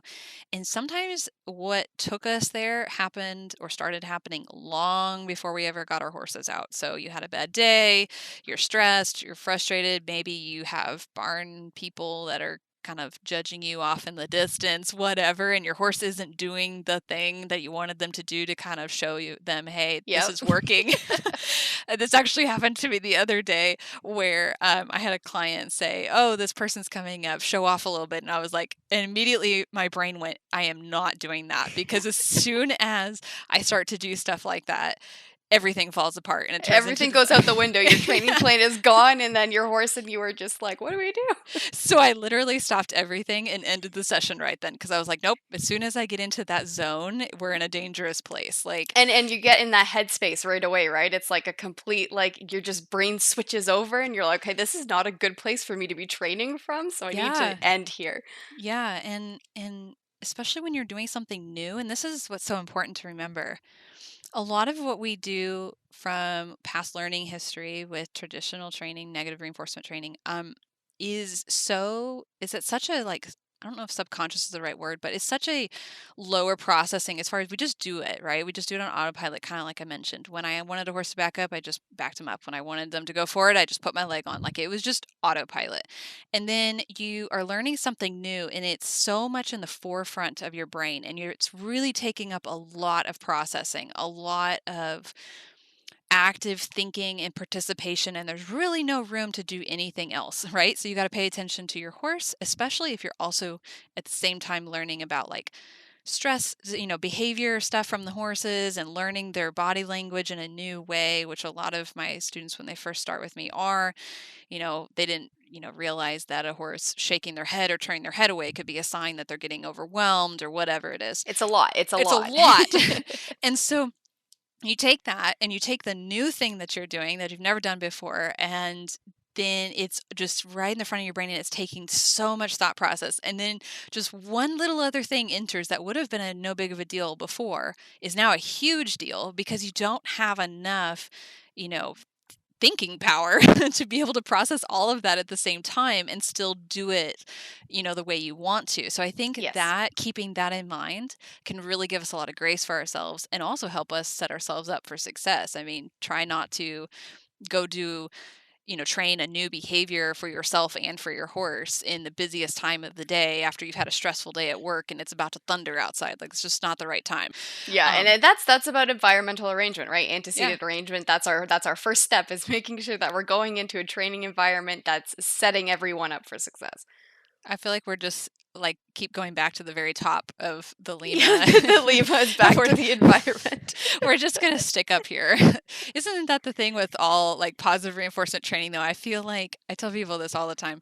And sometimes what took us there happened or started happening long before we ever got our horses out. So you had a bad day, you're stressed, you're frustrated. Maybe you have barn people that are kind of judging you off in the distance, whatever, and your horse isn't doing the thing that you wanted them to do to kind of show them, hey, this Yep. is working. This actually happened to me the other day where I had a client say, oh, this person's coming up, show off a little bit. And I was like, and immediately my brain went, I am not doing that, because as soon as I start to do stuff like that, everything falls apart and it turns into Everything goes out the window. Your training plan is gone, and then your horse and you are just like, what do we do? So I literally stopped everything and ended the session right then, because I was like, nope, as soon as I get into that zone, we're in a dangerous place. Like, And you get in that headspace right away, right? It's like a complete like your just brain switches over, and you're like, okay, this is not a good place for me to be training from, so I need to yeah, end here. yeah, and especially when you're doing something new, and this is what's so important to remember. A lot of what we do from past learning history with traditional training, negative reinforcement training, is at such a like I don't know if subconscious is the right word, but it's such a lower processing as far as we just do it, right? We just do it on autopilot, kind of like I mentioned. When I wanted a horse to back up, I just backed him up. When I wanted them to go forward, I just put my leg on. Like it was just autopilot. And then you are learning something new, and it's so much in the forefront of your brain, and it's really taking up a lot of processing, a lot of active thinking and participation, and there's really no room to do anything else, right? So you got to pay attention to your horse, especially if you're also at the same time learning about like stress, behavior stuff from the horses and learning their body language in a new way, which a lot of my students when they first start with me are, they didn't realize that a horse shaking their head or turning their head away could be a sign that they're getting overwhelmed or whatever it is. It's a lot. It's a It's a lot. lot. And so you take that and you take the new thing that you're doing that you've never done before, and then it's just right in the front of your brain, and it's taking so much thought process. And then just one little other thing enters that would have been a no big of a deal before is now a huge deal because you don't have enough, you know, thinking power to be able to process all of that at the same time and still do it, the way you want to. So I think Yes. that keeping that in mind can really give us a lot of grace for ourselves and also help us set ourselves up for success. I mean, try not to go do, train a new behavior for yourself and for your horse in the busiest time of the day after you've had a stressful day at work and it's about to thunder outside. Like it's just not the right time. Yeah, and Um, that's about environmental arrangement, right? yeah. Antecedent arrangement. That's our first step is making sure that we're going into a training environment that's setting everyone up for success. I feel like we're just like keep going back to the very top of the Yeah, LIMA. the leave us back we're, to the environment. we're just gonna stick up here. Isn't that the thing with all like positive reinforcement training though? I feel like I tell people this all the time.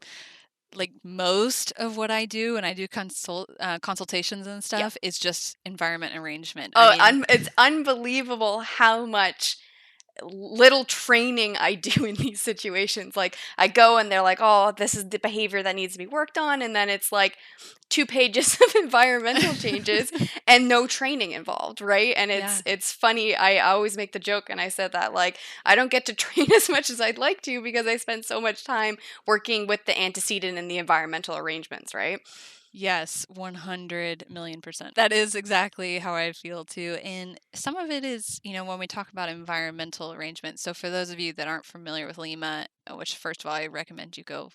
Like most of what I do, and I do consultations and Yep. stuff, is just environment arrangement. I Oh, mean, it's unbelievable how much little training I do in these situations. Like I go and they're like, "Oh, this is the behavior that needs to be worked on," and then it's like 2 pages of environmental changes and no training involved, right? And yeah. it's funny. I always make the joke, and I said that like I don't get to train as much as I'd like to because I spend so much time working with the antecedent and the environmental arrangements, right? Yes, 100,000,000%. That is exactly how I feel too. And some of it is, when we talk about environmental arrangements. So, for those of you that aren't familiar with LIMA, which first of all, I recommend you go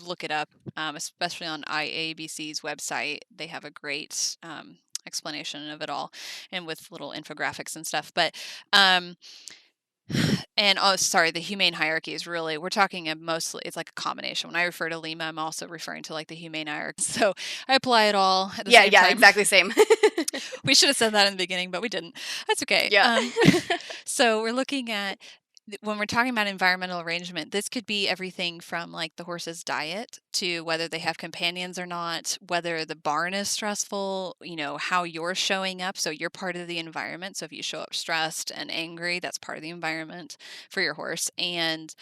look it up, especially on IABC's website. They have a great explanation of it all and with little infographics and stuff. But um, and oh, sorry, the humane hierarchy is really, we're talking mostly, it's like a combination. When I refer to LIMA, I'm also referring to like the humane hierarchy. So I apply it all at the Yeah, same yeah, time. exactly same. We should have said that in the beginning, but we didn't. That's okay. Yeah. So we're looking at when we're talking about environmental arrangement, this could be everything from like the horse's diet to whether they have companions or not, whether the barn is stressful, how you're showing up. So you're part of the environment. So if you show up stressed and angry, that's part of the environment for your horse. And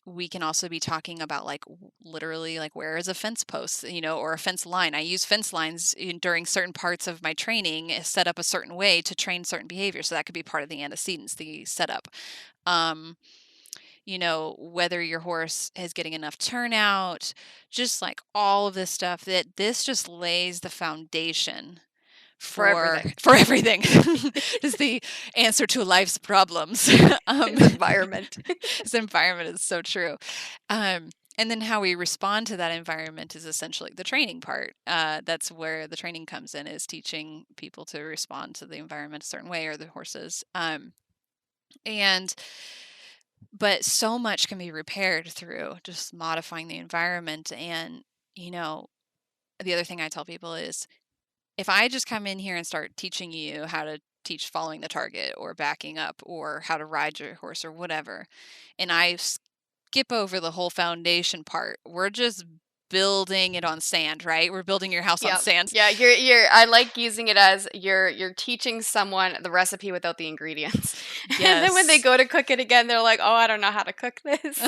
we can also be talking about like literally like where is a fence post, or a fence line. I use fence lines during certain parts of my training set up a certain way to train certain behaviors. So that could be part of the antecedents, the setup. Um, whether your horse is getting enough turnout, just like all of this stuff that this just lays the foundation For for everything. for everything. Is the answer to life's problems. Is environment. This environment is so true. And then how we respond to that environment is essentially the training part. That's where the training comes in, is teaching people to respond to the environment a certain way, or the horses. And but so much can be repaired through just modifying the environment. And the other thing I tell people is, if I just come in here and start teaching you how to teach following the target or backing up or how to ride your horse or whatever, and I skip over the whole foundation part, we're just building it on sand, right? We're building your house on Yeah. sand. Yeah, you're I like using it as you're teaching someone the recipe without the ingredients. And then when they Yes. go to cook it again, they're like, "Oh, I don't know how to cook this."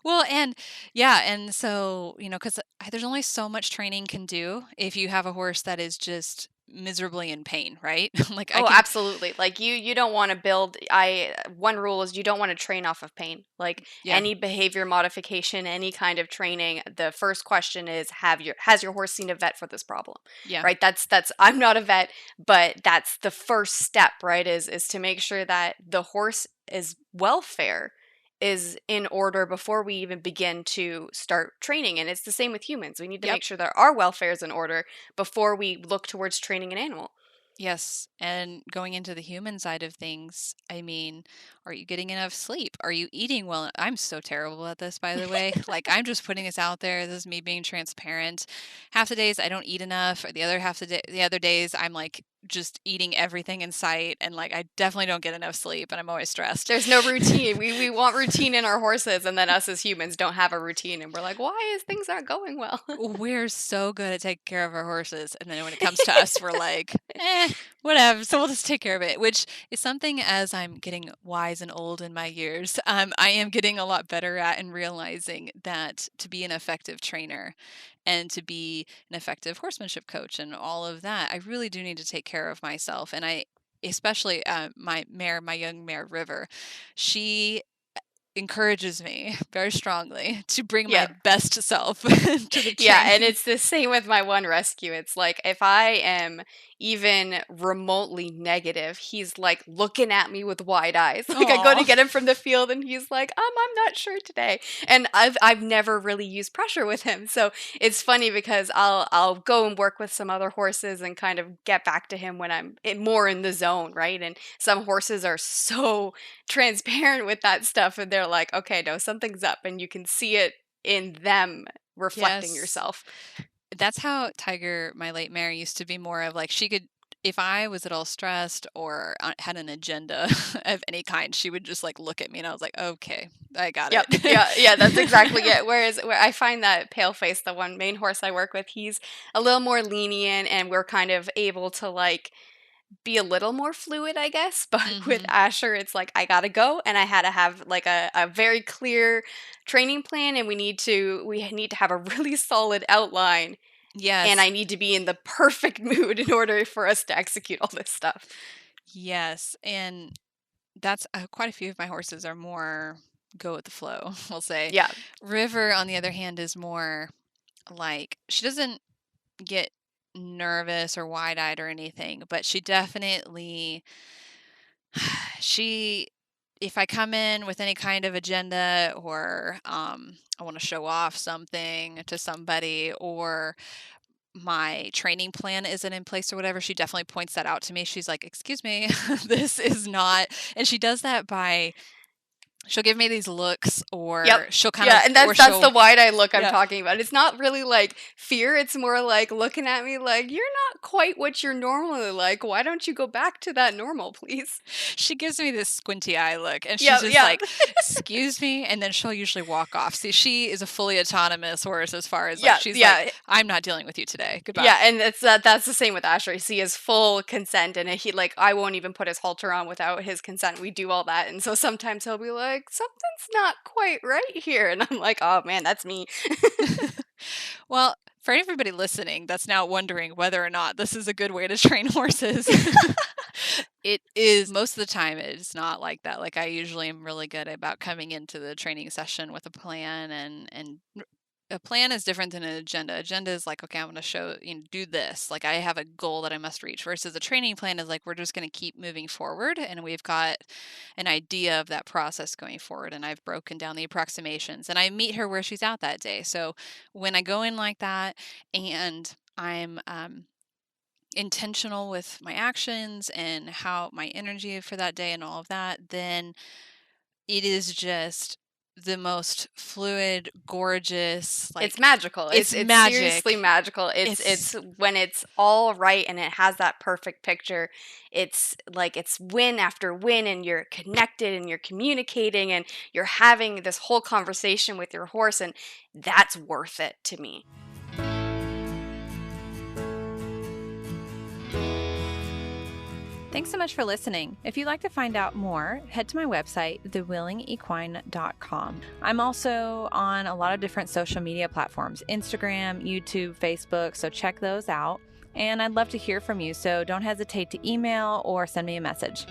Well, and yeah, and so, because there's only so much training can do if you have a horse that is just miserably in pain, right? Like I Oh, can, absolutely. Like you don't want to one rule is you don't want to train off of pain. Like yeah, any behavior modification, any kind of training, the first question is has your horse seen a vet for this problem? yeah, Right? That's I'm not a vet, but that's the first step, right? Is to make sure that the horse is welfare is in order before we even begin to start training. And it's the same with humans. We need to yep. make sure that our welfare is in order before we look towards training an animal. Yes, and going into the human side of things, I mean, are you getting enough sleep? Are you eating well? I'm so terrible at this, by the way. Like, I'm just putting this out there. This is me being transparent. Half the days I don't eat enough, or the other half the other days I'm like just eating everything in sight, and like I definitely don't get enough sleep, and I'm always stressed. There's no routine. We want routine in our horses, and then us as humans don't have a routine, and we're like, why is things not going well? We're so good at taking care of our horses, and then when it comes to us, we're like, whatever. So we'll just take care of it, which is something as I'm getting wise and old in my years, I am getting a lot better at and realizing that to be an effective trainer and to be an effective horsemanship coach and all of that, I really do need to take care of myself. And I, especially my mare, my young mare River, she encourages me very strongly to bring my Yeah. best self to the Yeah, and training. it's the same with my one rescue. It's like if I am even remotely negative, he's like looking at me with wide eyes. Like I go to Oh, get him from the field and he's like, I'm not sure today. And I've never really used pressure with him. So it's funny because I'll go and work with some other horses and kind of get back to him when more in the zone, right? And some horses are so transparent with that stuff and they're like, okay, no, something's up, and you can see it in them reflecting yes. yourself. That's how Tiger, my late mare, used to be more of like she could, if I was at all stressed or had an agenda of any kind, she would just like look at me and I was like, okay, I got Yep. it. Yeah, yeah, that's exactly it. Whereas where I find that Paleface, the one main horse I work with, he's a little more lenient and we're kind of able to like be a little more fluid, I guess. But with Hmm. Asher, it's like I gotta go and I had to have like a very clear training plan, and we need to have a really solid outline, and Yes. I need to be in the perfect mood in order for us to execute all this stuff. Yes. And that's quite a few of my horses are more go with the flow, we'll say. Yeah. River, on the other hand, is more like she doesn't get nervous or wide-eyed or anything, but she definitely she if I come in with any kind of agenda or I want to show off something to somebody or my training plan isn't in place or whatever, she definitely points that out to me. She's like, "Excuse me, this is not." And she does that by she'll give me these looks Yep. or she'll kind Yeah, of and or that's the she'll wide eye look I'm yeah. talking about. It's not really like fear, it's more like looking at me like, "You're not quite what you're normally like. Why don't you go back to that normal, please?" She gives me this squinty eye look and she's Yep, just yeah. like, "Excuse me," and then she'll usually walk off. See, she is a fully autonomous horse as far as like Yeah, she's like, yeah. "I'm not dealing with you today. Goodbye." Yeah, and that's the same with Asher. He has full consent, and he like I won't even put his halter on without his consent. We do all that, and so sometimes he'll be like, "Something's not quite right here," and I'm like, "Oh man, that's me." Well, for everybody listening that's now wondering whether or not this is a good way to train horses, it is most of the time it's not like that. Like I usually am really good about coming into the training session with a plan and a plan is different than an agenda. Agenda is like, okay, I'm going to show, do this. Like I have a goal that I must reach versus a training plan is like, we're just going to keep moving forward and we've got an idea of that process going forward. And I've broken down the approximations and I meet her where she's at that day. So when I go in like that and I'm intentional with my actions and how my energy for that day and all of that, then it is just the most fluid, gorgeous, It's like magical. it's It's seriously magic. magical. It's It's when it's all right and it has that perfect picture. It's like it's win after win, and you're connected and you're communicating and you're having this whole conversation with your horse, and that's worth it to me. Thanks so much for listening. If you'd like to find out more, head to my website, thewillingequine.com. I'm also on a lot of different social media platforms, Instagram, YouTube, Facebook, so check those out. and I'd love to hear from you, so don't hesitate to email or send me a message.